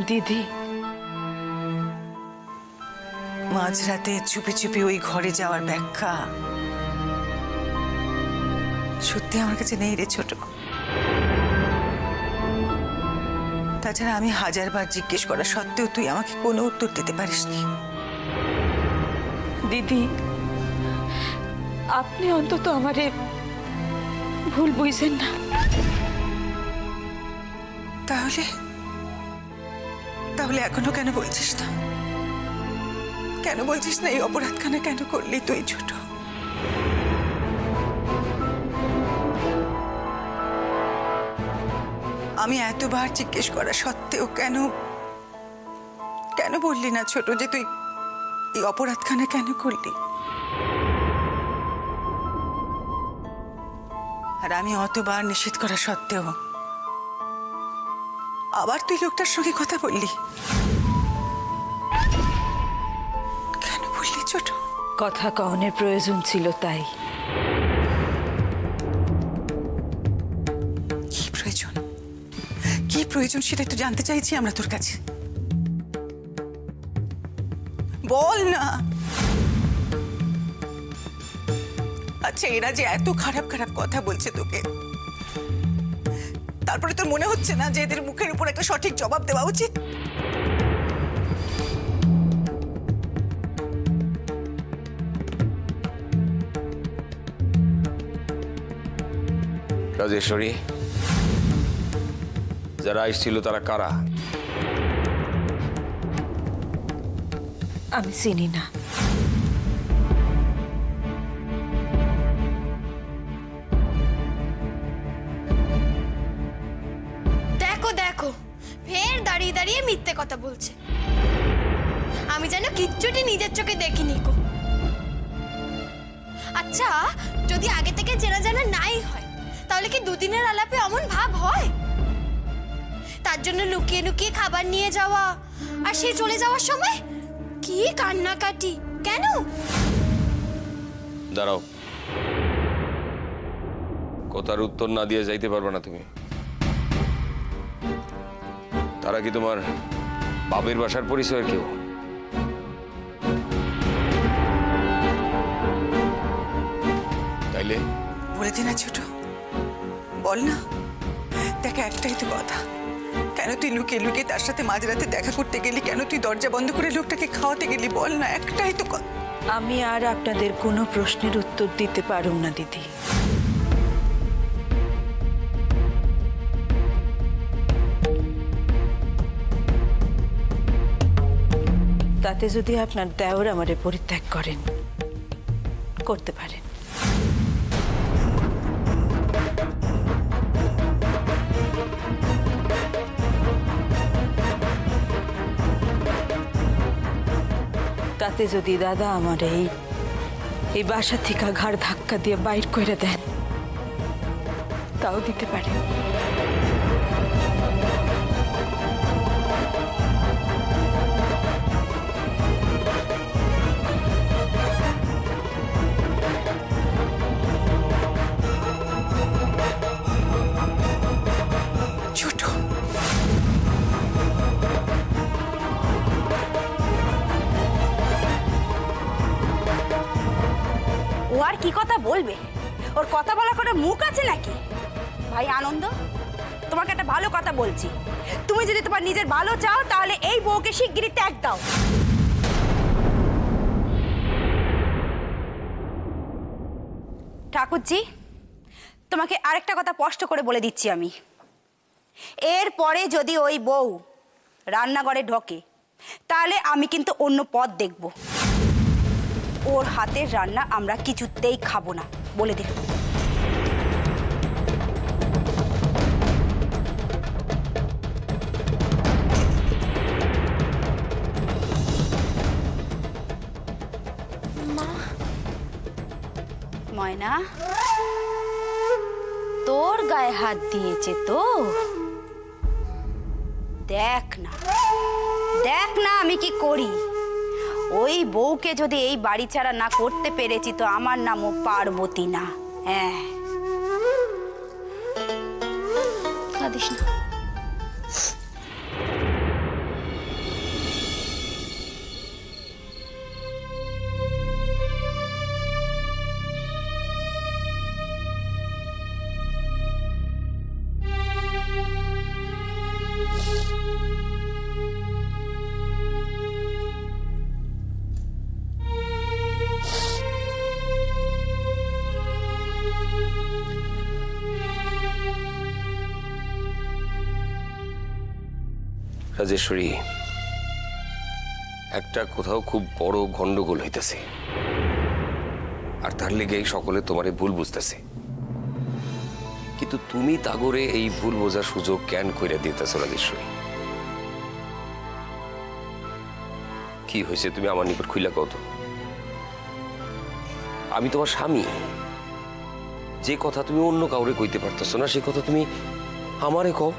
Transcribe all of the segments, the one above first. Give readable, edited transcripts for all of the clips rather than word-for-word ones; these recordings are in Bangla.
দিদি, মাঝরাতে চুপি চুপি ওই ঘরে যাওয়ার ব্যাখ্যা সত্যি আমার কাছে নেই রে ছোট। তাছাড়া আমি হাজারবার জিজ্ঞেস করা সত্ত্বেও তুই আমাকে কোনো উত্তর দিতে পারিসনি। দিদি, আপনি অন্তত আমারে ভুল বুঝছেন না। তাহলে তাহলে এখনো কেন বলছিস না? কেন বলছিস না এই অপরাধখানা কেন করলি তুই ছোট? আমি এতবার জিজ্ঞেস করা সত্ত্বেও কেন কেন বললি না ছোট যে তুই এই অপরাধখানা কেন করলি? আর আমি অতবার নিষেধ করা সত্ত্বেও আবার তুই লোকটার সঙ্গে কথা বললি কেন বললি ছোট? কথা কওনের প্রয়োজন ছিল তাই। কি প্রয়োজন? কি প্রয়োজন সেটা একটু জানতে চাইছি আমরা তোর কাছে। বল না। আচ্ছা, এরা যে এত খারাপ খারাপ কথা বলছে তোকে, তারপরে তোর মনে হচ্ছে না যে এদের মুখের উপর একটা সঠিক জবাব দেওয়া উচিত? রাজেশ্বরী, যারা এসেছিল তারা কারা? আমি চিনি না। দেখো দেখো, ফের দাঁড়িয়ে দাঁড়িয়ে মিথ্যে কথা বলছে। আমি যেন কিচ্ছুটি নিজের চোখে দেখিনি গো। আচ্ছা, যদি আগে থেকে চেনা জানা নাই হয় তাহলে কি দুদিনের আলাপে অমন ভাব হয়? তার জন্য লুকিয়ে লুকিয়ে খাবার নিয়ে যাওয়া, আর সে চলে যাওয়ার সময় কি কান্নাকাটি কেন? দাঁড়াও, কথার উত্তর না দিয়ে যাইতে পারবে না তুমি। তারা কি তোমার বাবের বাসার পরিচয়ের কেউ? তাইলে বলে দে না ছোট, বল না। দেখ, একটাই তো কথা, কেন তুই লুকিয়ে লুকিয়ে তার সাথে মাঝরাতে দেখা করতে গেলি? কেন তুই দরজা বন্ধ করে লোকটাকে খাওয়াতে গেলি? বল না, একটাই তো কথা। আমি আর আপনাদের কোনো প্রশ্নের উত্তর দিতে পারুম না দিদি। তাতে যদি আপনার দেওর আমারে পরিত্যাগ করেন, করতে পারেন। তাতে যদি দাদা আমার এই বাসা থেকে ঘাড় ধাক্কা দিয়ে বাইর করে দেন, তাও দিতে পারেন। ছোট, ও আর কি কথা বলবে? ওর কথা বলার কোনো মুখ আছে নাকি? ভাই আনন্দ, তোমাকে একটা ভালো কথা বলছি। তুমি যদি তোমার নিজের ভালো চাও তাহলে এই বউকে শিগগিরই ত্যাগ দাও। ঠাকুরজি, তোমাকে আরেকটা কথা স্পষ্ট করে বলে দিচ্ছি আমি। এরপরে যদি ওই বউ রান্নাঘরে ঢোকে তাহলে আমি কিন্তু অন্য পথ দেখব। ওর হাতের রান্না আমরা কিছুতেই খাবো না, বলে দিলাম। ময়না, তোর গায়ে হাত দিয়েছে তো? দেখ না, দেখ না আমি কি করি। ওই বউকে যদি এই বাড়ি ছাড়া না করতে পেরেছি তো আমার নামও পার্বতী না। হ্যাঁ, কাঁদিস না। রাজেশ্বরী, একটা কোথাও খুব বড় গন্ডগোল হইতেছে, আর তার লেগেই সকলে তোমারে ভুল বুঝতেছে। কিন্তু তুমি তাগরে এই ভুল বোঝার সুযোগ কেন কইরা দিতেছ রাজেশ্বরী? কি হয়েছে তুমি আমার নিকট খুইলা কত? আমি তোমার স্বামী, যে কথা তুমি অন্য কাউরে কইতে পারতেছো না সে কথা তুমি আমারে কও।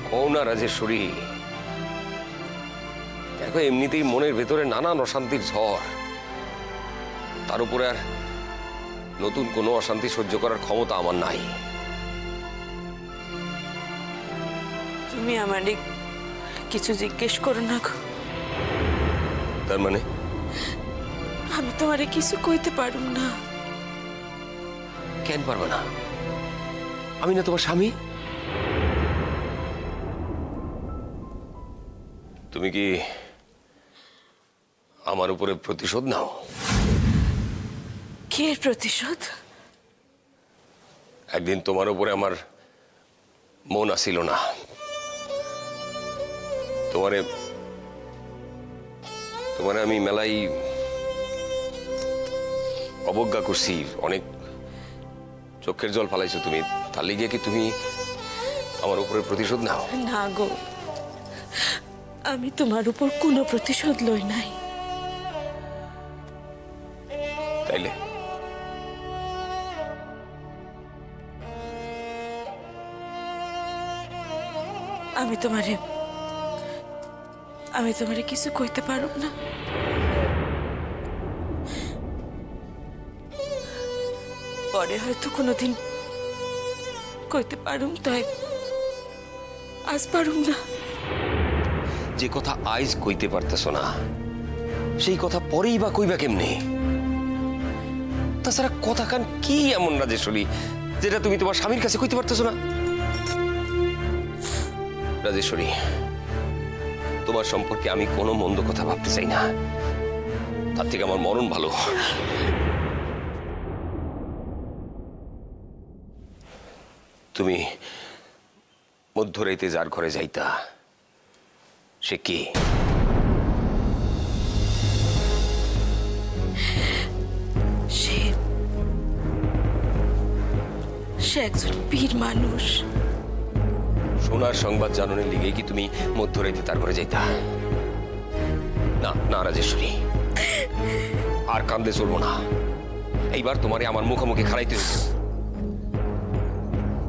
কও না রাজেশ্বরী। দেখো, এমনিতেই মনের ভেতরে নানান অশান্তির ঝড়, তার উপরে আর নতুন কোনো অশান্তি সহ্য করার ক্ষমতা আমার নাই। তুমি আমারে কিছু জিজ্ঞেস করো না গো। তার মানে আমি তোমারে কিছু কইতে পারুম না। কেন পারবে না? আমি না তোমার স্বামী? তুমি কি আমার উপরে প্রতিশোধ নাও? কি এর প্রতিশোধ? একদিন তোমার উপরে আমার মন আসিল না, তোমারে তোমারে আমি মেলাই অবজ্ঞা করছি, অনেক চোখের জল ফালাইছো তুমি, তার লিগে কি তুমি আমার উপরে প্রতিশোধ নাও? না গো, আমি তোমার উপর কোনো প্রতিশোধ লই নাই। তাইলে আমি তোমারে কিছু কইতে পারুম না। পরে হয়তো কোনোদিন কইতে পারুম, তাই আজ পারুম না। যে কথা আইজ কইতে পারতেছো না সেই কথা পরেই বা কইবা কেমনে? তাছাড়া কথা কান কি এমন রাজেশ্বরী যেটা তুমি তোমার স্বামীর কাছে কইতে পারতেছো না? রাজেশ্বরী, তোমার সম্পর্কে আমি কোনো মন্দ কথা ভাবতে চাই না, তার থেকে আমার মরণ ভালো। তুমি মধ্যরাইতে যার ঘরে যাইতা সে কে? সে একজন বীর মানুষ। সোনার সংবাদ জানানোর লিগে কি তুমি মধ্যরাইতে তার ঘরে যাইতা? না না রাজেশ্বরী, আর কান্দে চলবো না। এইবার তোমারে আমার মুখোমুখি খাড়াইতে হইব।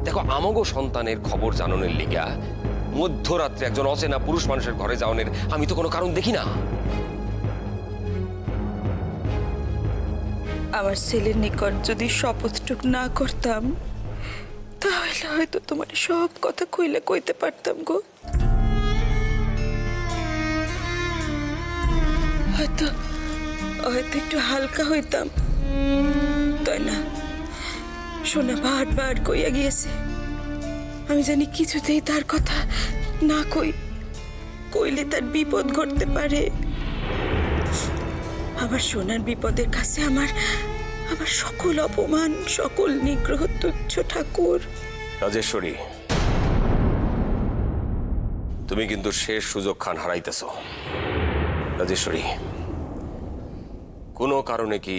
দেখো, আমাগো সন্তানের খবর জানানোর লিগা মধ্যরাত্রে একজন অচেনা পুরুষ মানুষের ঘরে যাওয়ার আমি তো কোনো কারণ দেখি না। আমার ছেলের নিকট যদি শপথটুক না করতাম তাহলে হয়তো তোমার সব কথা কইলে কইতে পারতাম গো। হয়তো হয়তো একটু হালকা হইতাম, তাই না? সোনা বারবার কইয়া গিয়েছে, আমি জানি কিছুতেই তার কথা না কইলে তার বিপদ ঘটতে পারে। আমার সোনার বিপদের কাছে আমার সকল অপমান, সকল নিগ্রহ তুচ্ছ ঠাকুর। রাজেশ্বরী, তুমি কিন্তু শেষ সুযোগ খান হারাইতেছ। রাজেশ্বরী, কোনো কারণে কি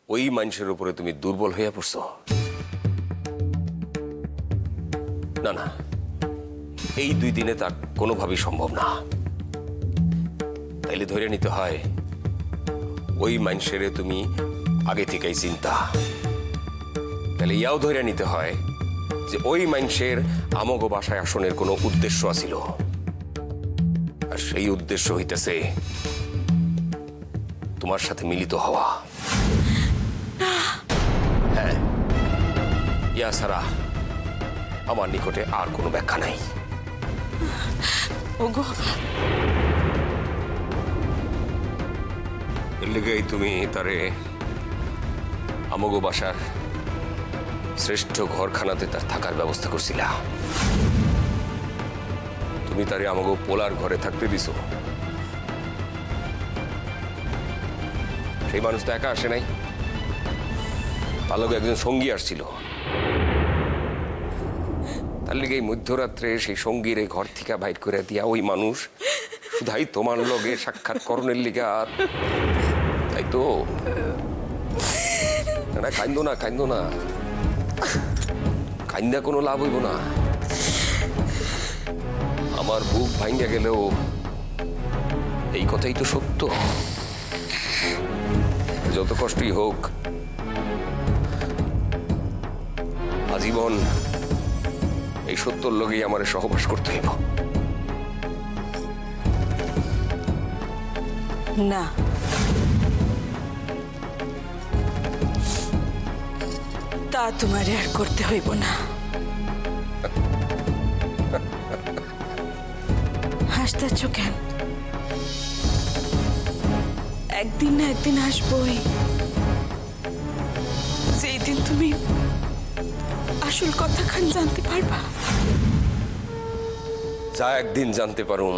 ওই মানুষের উপরে তুমি দুর্বল হইয়া পড়ছো? না না, এই 2 দিনে তা কোনোভাবেই সম্ভব না। তাইলে ধরে নিতে হয় ওই মানুষের তুমি আগে থেকেই চিন্তা। তাহলে ইয়াও ধরে নিতে হয় যে ওই মানুষের আমগো বাসায় আসনের কোনো উদ্দেশ্য আছিল, আর সেই উদ্দেশ্য হইতেছে তোমার সাথে মিলিত হওয়া। হ্যাঁ, ইয়া ছাড়া আমার নিকটে আর কোনো ব্যাখ্যা নাই। ওগো, এর লেগেই তুমি তারে আমগো বাসার শ্রেষ্ঠ ঘরখানাতে তার থাকার ব্যবস্থা করছিলা। তুমি তারে আমগো পোলার ঘরে থাকতে দিছো। সেই মানুষ তো একা আসে নাই, তার লগে একজন সঙ্গী আসছিল। তার লিগে এই মধ্যরাত্রে সেই সঙ্গীর ঘর থেকে বাইর করে দিয়া ওই মানুষ শুধাই তোমার লগে সাক্ষাৎ করণের লিগা। তাই তো না, কান্দো না, কান্দো না, কান্দা কোনো লাভ হইব না। আমার বুক ভাঙ্গা গেলেও এই কথাই তো সত্য। যত কষ্টই হোক আজীবন এই সত্যর লগেই আমার সহবাস করতে হইব। না, তা তোমার আর করতে হইব না। হাসতেছ কেন? একদিন না একদিন আসবই, যেই দিন তুমি আসল কথা খান জানতে পারবা। যা একদিন জানতে পারুম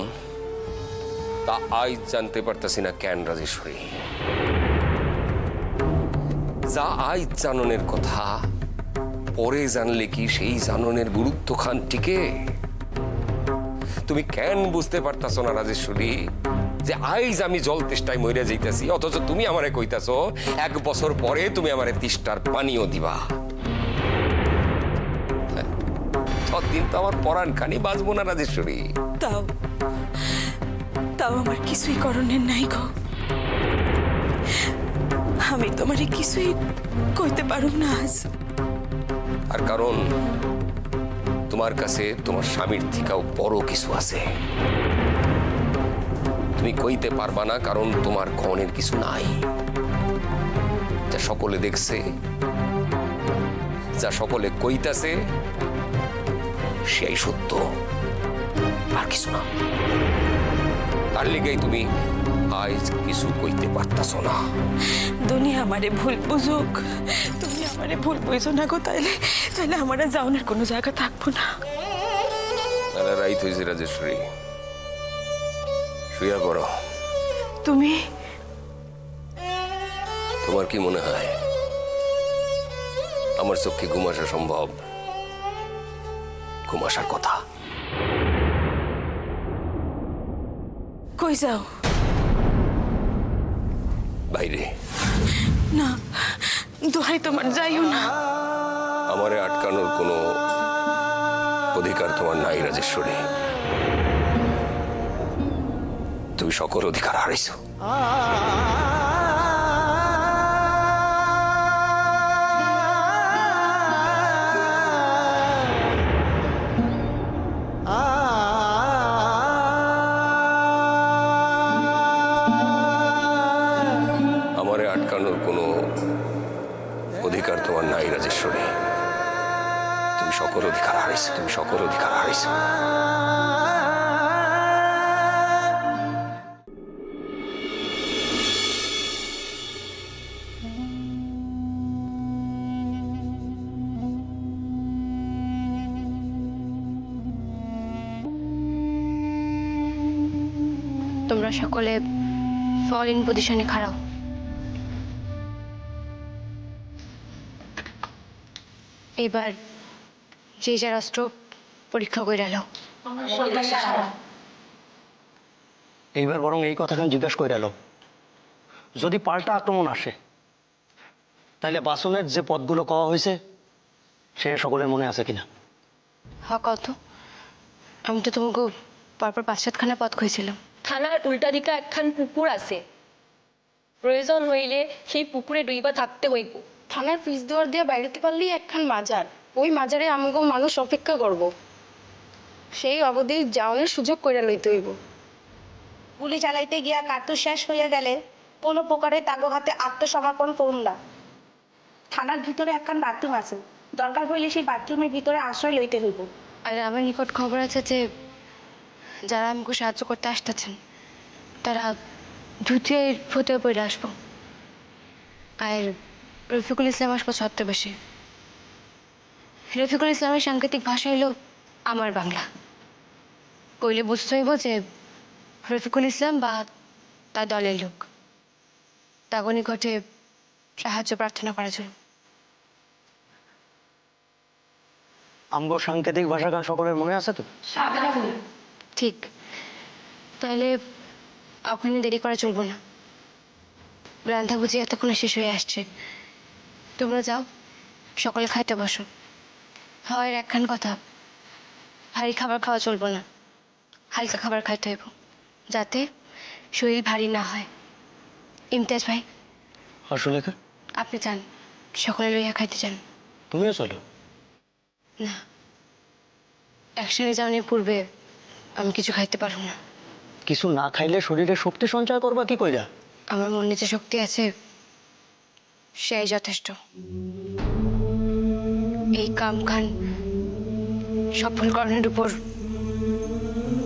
তা আজ জানতে পারতাছি না কেন রাজেশ্বরী। যা আজ জাননের কথা পরে জানলে কি সেই জাননের গুরুত্ব খান টিকে? তুমি কেন বুঝতে পারতাছো না রাজেশ্বরী যে আইজ আমি জল তেষ্টায় মরে যাইতাছি, অথচ তুমি আমারে কইতাছো 1 বছর পরে তুমি আমারে তিষ্টার পানিও দিবা। ততদিন তো আমার পরাণ খানি বাঁচবো না রাজেশ্বরী। তাও তাও আমার কিছুই করণের নাই গো। আমি তোমারে কিছুই কইতে পারুম না আজ। আর কারণ তোমার কাছে তোমার স্বামীর থেকেও বড় কিছু আছে। তুমি কইতে পারবা না কারণ তোমার কনের কিছু নাই। যা সকলে দেখছে, যা সকলে কইতাছে সেই সত্য, আর কিছু না। তার লিগেই তুমি আজ কিছু কইতে পারতাছো না। দুনিয়া আমারে ভুল বুঝুক, তুমি আমারে ভুল বুঝো না গো। তাইলে তাইলে আমার যাওনের কোনো জায়গা থাকবো না। তাহলে রাইত হয়েছে রাজেশ্বরী, শুয়া পড়ো। তুমি তোমার কি মনে হয় আমার চোখে ঘুম আসা সম্ভব? ঘুম আসার কথা। কই যাও? বাইরে। না, দোহাই তোমার, যাইও না। আমারে আটকানোর কোনো অধিকার তোমার নাই রাজেশ্বরী। তুমি সকল অধিকার হারাইছো। আমারে আটকানোর কোনো অধিকার তোমার নাই রাজেশ্বরী। তুমি সকল অধিকার হারাইছো, তুমি সকল অধিকার হারাইছো। তোমরা সকলে ফল ইন পজিশনে খাড়াও। এবার যে যার অস্ত্র পরীক্ষা করে এলো। এইবার বরং এই কথাটা জিজ্ঞাসা করে এলো, যদি পাল্টা আক্রমণ আসে তাহলে বাসনের যে পদগুলো কওয়া হয়েছে সে সকলের মনে আছে কিনা? হ্যাঁ, কত? আমি তো তোমাকে পরপর 5-7খানা পথ খুঁজছিলাম। থানার উল্টা দিকে একখান পুকুর আছে, প্রয়োজন হইলে সেই পুকুরে ডুইবা থাকতে হইব। থানার পিস দুয়ার দিয়ে বাইরেতে পারলেই একখান মাজার, ওই মাজারে আমগো মানুষ অপেক্ষা করব। সেই অবধি যাওয়ার সুযোগ করে লইতে হইব। গুলি চালাইতে গিয়া কার্তুজ শেষ হইয়া গেলে কোনো প্রকারে তাগো হাতে আত্মসমর্পণ করুন না। থানার ভিতরে একখান বাথরুম আছে, দরকার হইলে সেই বাথরুমের ভিতরে আশ্রয় লইতে হইব। আর আমার নিকট খবর আছে যে যারা আমাকে সাহায্য করতে আসতেছেন তারা ধুতিয়ে ফতে পড়ে আসবো। আর রফিকুল ইসলাম আসবো ছত্রবেশে। রফিকুল ইসলামের সাংকেতিক ভাষা হইল আমার বাংলা। কইলে বুঝতে হইব যে রফিকুল ইসলাম বা তার দলের লোক। তাগো নিকটে সাহায্য প্রার্থনা করা যায়। আমগো সাংকেতিক ভাষা গান সকলের মনে আছে তো? ঠিক, তাহলে ওখানে দেরি করা চলবো না। রান্না বুঝি এতক্ষণে শেষ হয়ে আসছে। তোমরা যাও, সকালে খাইতে বসো। হয় একখান কথা, ভারী খাবার খাওয়া চলবো না, হালকা খাবার খাইতে হইব, যাতে শরীর ভারী না হয়। ইমতিয়াজ ভাই, আসলে আপনি যান, সকালে লইয়া খাইতে যান। তুমিও চলো। না, একসাথে যাওয়ার পূর্বে আমি কিছু খাইতে পারবো না। কিছু না খাইলে শরীরে শক্তি সঞ্চয় করবা কি কইরা? আমার মনে যে শক্তি আছে সেই যথেষ্ট। এই কাম খান সফলকরণের উপর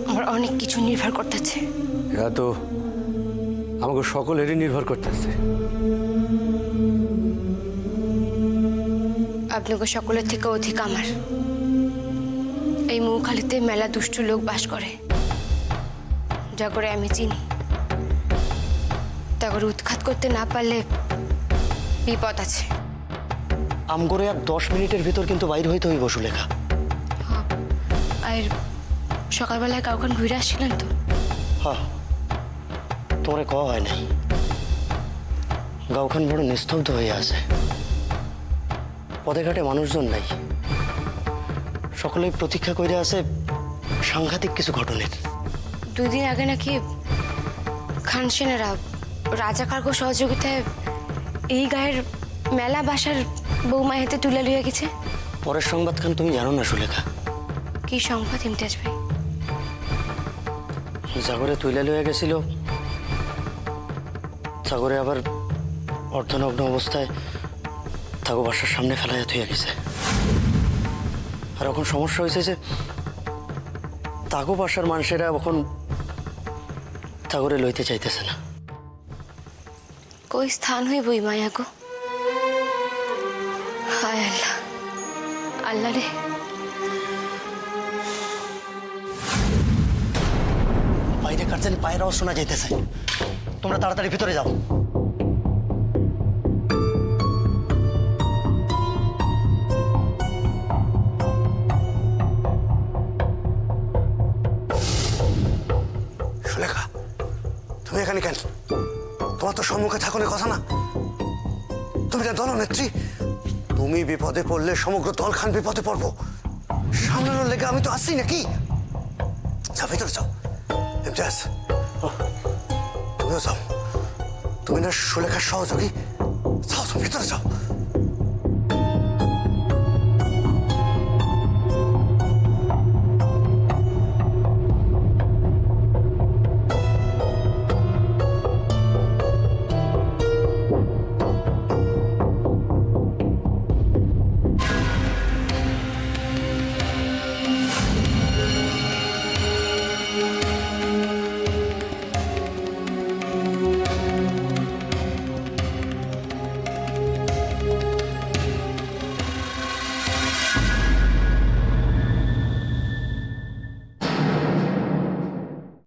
আমার অনেক কিছু নির্ভর করতেছে। এরা তো আমাকে সকলেরই নির্ভর করতেছে। আপনাকে সকলের থেকে অধিক আমার। এই মৌখালিতে মেলা দুষ্ট লোক বাস করে, যা করে আমি চিনি। তা করে উৎখাত করতে না পারলে বিপদ আছে। আমগরে আর 10 মিনিটের ভিতর কিন্তু বাইর হইতে হইব সুলেখা। আর সকালবেলায় কাউখান ঘুরে আসছিলেন তো? হ্যাঁ, তোমারে কওয়া হয় নাই। গাঁওখান বড় নিস্তব্ধ হয়ে আছে, পথে ঘাটে মানুষজন নাই। সকলেই প্রতীক্ষা করে আছে সাংঘাতিক কিছু ঘটনের। 2 দিন আগে নাকি খান সেনারা রাজাকারগো সহযোগিতায় এই গায়ের মেলা বাসার বৌমা হাতে তুলে লইয়া গেছে। পরের সংবাদখান তুমি জানো না সুলেখা? কি সংবাদ ইমতিয়াজ ভাই? জাগরে তুইলা লইয়া গেছিল, জাগরে আবার অর্ধনগ্ন অবস্থায় তাগো বাসার সামনে ফেলাইয়া থইয়া গেছে। আর এখন সমস্যা হয়েছে যে তাগো বাসার মানুষেরা এখন তাগরে লইতে চাইতেছে না। কই স্থান হইব এই মায়া গো? হায় আল্লাহ, আল্লাহ রে। বাইরে কার জানি পায়ের আওয়াজ শোনা যাইতেছে। তোমরা তাড়াতাড়ি ভিতরে যাও। সুলেখা, তুমি এখানে কেন? তোমার তো সম্মুখে থাকুনের কথা না। তুমি কেন দলনেত্রী? তুমি বিপদে পড়লে সমগ্র দলখান বিপদে পড়বো। সামলানোর লেগে আমি তো আসছি নাকি? যাও ভিতরে যাও। ইমতিয়াজ, তুমিও যাও। তুমি না সুলেখার সহযোগী, যাও তুমি ভিতরে যাও।